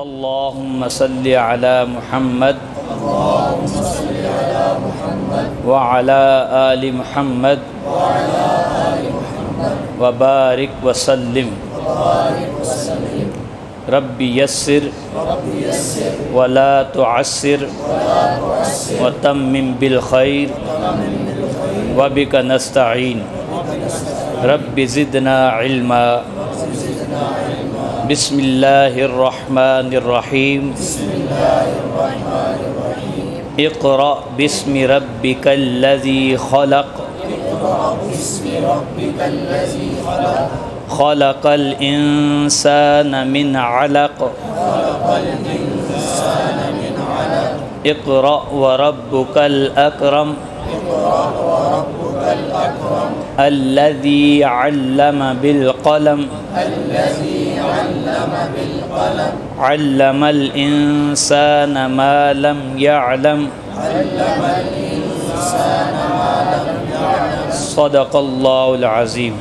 اللهم صل على محمد وعلى آل محمد وبارك وسلم رب يسر ولا تعسر وتمم بالخير وبك نستعين رب زدنا علما بسم الله الرحمن الرحيم اقرأ باسم ربك الذي خلق خلق الإنسان من علق اقرأ وربك الأكرم الذي علم بالقلم علم الإنسان ما لم يعلم صدق الله العظيم.